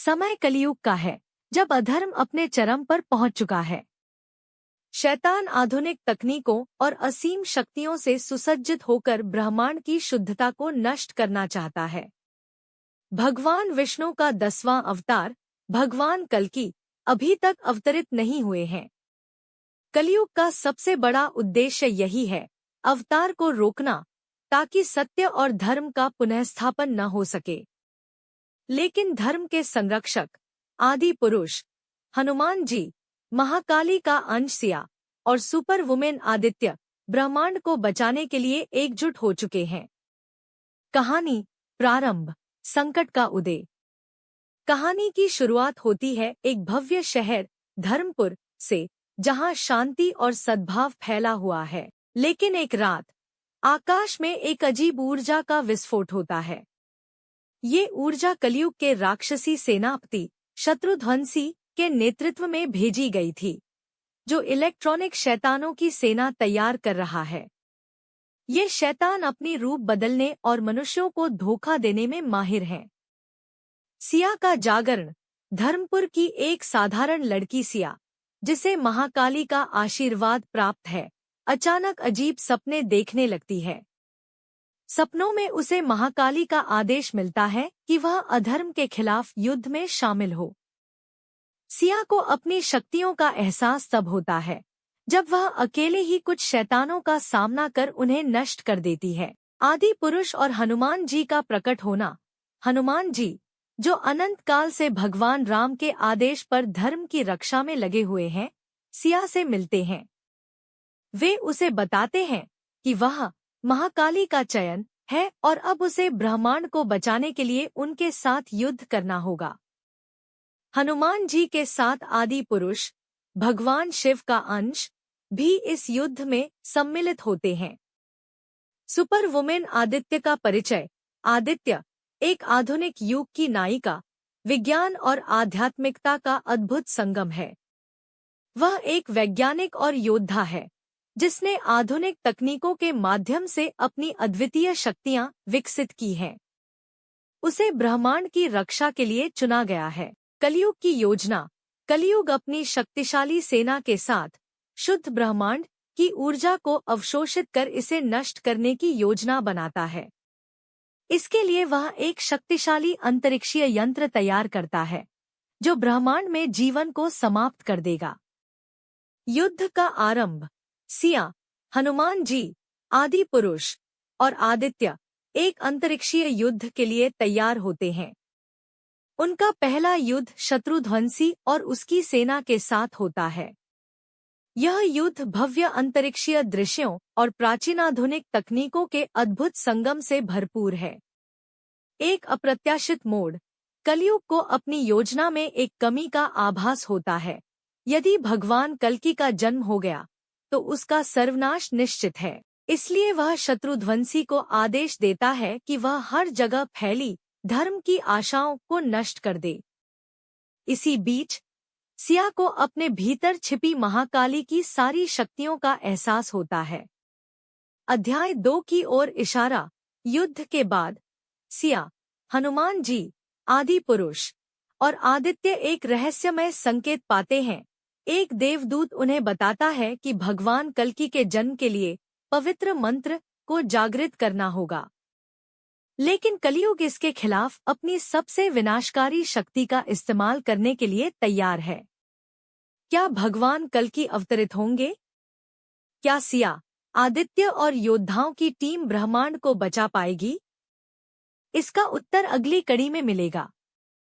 समय कलयुग का है, जब अधर्म अपने चरम पर पहुंच चुका है। शैतान आधुनिक तकनीकों और असीम शक्तियों से सुसज्जित होकर ब्रह्मांड की शुद्धता को नष्ट करना चाहता है। भगवान विष्णु का 10वां अवतार भगवान कल्कि अभी तक अवतरित नहीं हुए हैं। कलयुग का सबसे बड़ा उद्देश्य यही है, अवतार को रोकना, ताकि सत्य और धर्म का पुनःस्थापन न हो सके। लेकिन धर्म के संरक्षक आदि पुरुष हनुमान जी, महाकाली का अंश सिया और सुपर वुमेन आदित्य ब्रह्मांड को बचाने के लिए एकजुट हो चुके हैं। कहानी प्रारंभ, संकट का उदय। कहानी की शुरुआत होती है एक भव्य शहर धर्मपुर से, जहां शांति और सद्भाव फैला हुआ है। लेकिन एक रात आकाश में एक अजीब ऊर्जा का विस्फोट होता है। ये ऊर्जा कलयुग के राक्षसी सेनापति शत्रुध्वंसी के नेतृत्व में भेजी गई थी, जो इलेक्ट्रॉनिक शैतानों की सेना तैयार कर रहा है। ये शैतान अपनी रूप बदलने और मनुष्यों को धोखा देने में माहिर हैं। सिया का जागरण। धर्मपुर की एक साधारण लड़की सिया, जिसे महाकाली का आशीर्वाद प्राप्त है, अचानक अजीब सपने देखने लगती है। सपनों में उसे महाकाली का आदेश मिलता है कि वह अधर्म के खिलाफ युद्ध में शामिल हो। सिया को अपनी शक्तियों का एहसास तब होता है जब वह अकेले ही कुछ शैतानों का सामना कर उन्हें नष्ट कर देती है। आदि पुरुष और हनुमान जी का प्रकट होना। हनुमान जी, जो अनंत काल से भगवान राम के आदेश पर धर्म की रक्षा में लगे हुए हैं, सिया से मिलते हैं। वे उसे बताते हैं कि वह महाकाली का चयन है और अब उसे ब्रह्मांड को बचाने के लिए उनके साथ युद्ध करना होगा। हनुमान जी के साथ आदि पुरुष भगवान शिव का अंश भी इस युद्ध में सम्मिलित होते हैं। सुपर वुमेन आदित्य का परिचय। आदित्य एक आधुनिक युग की नायिका, विज्ञान और आध्यात्मिकता का अद्भुत संगम है। वह एक वैज्ञानिक और योद्धा है, जिसने आधुनिक तकनीकों के माध्यम से अपनी अद्वितीय शक्तियां विकसित की हैं। उसे ब्रह्मांड की रक्षा के लिए चुना गया है। कलयुग की योजना। कलयुग अपनी शक्तिशाली सेना के साथ शुद्ध ब्रह्मांड की ऊर्जा को अवशोषित कर इसे नष्ट करने की योजना बनाता है। इसके लिए वह एक शक्तिशाली अंतरिक्षीय यंत्र तैयार करता है, जो ब्रह्मांड में जीवन को समाप्त कर देगा। युद्ध का आरंभ। सिया, हनुमान जी, आदि पुरुष और आदित्य एक अंतरिक्षीय युद्ध के लिए तैयार होते हैं। उनका पहला युद्ध शत्रुध्वंसी और उसकी सेना के साथ होता है। यह युद्ध भव्य अंतरिक्षीय दृश्यों और प्राचीनाधुनिक तकनीकों के अद्भुत संगम से भरपूर है। एक अप्रत्याशित मोड़। कलयुग को अपनी योजना में एक कमी का आभास होता है। यदि भगवान कल्कि का जन्म हो गया तो उसका सर्वनाश निश्चित है। इसलिए वह शत्रुध्वंसी को आदेश देता है कि वह हर जगह फैली धर्म की आशाओं को नष्ट कर दे। इसी बीच सिया को अपने भीतर छिपी महाकाली की सारी शक्तियों का एहसास होता है। अध्याय 2 की ओर इशारा। युद्ध के बाद सिया, हनुमान जी, आदि पुरुष और आदित्य एक रहस्यमय संकेत पाते हैं। एक देवदूत उन्हें बताता है कि भगवान कल्कि के जन्म के लिए पवित्र मंत्र को जागृत करना होगा। लेकिन कलयुग इसके खिलाफ अपनी सबसे विनाशकारी शक्ति का इस्तेमाल करने के लिए तैयार है। क्या भगवान कल्कि अवतरित होंगे? क्या सिया, आदित्य और योद्धाओं की टीम ब्रह्मांड को बचा पाएगी? इसका उत्तर अगली कड़ी में मिलेगा।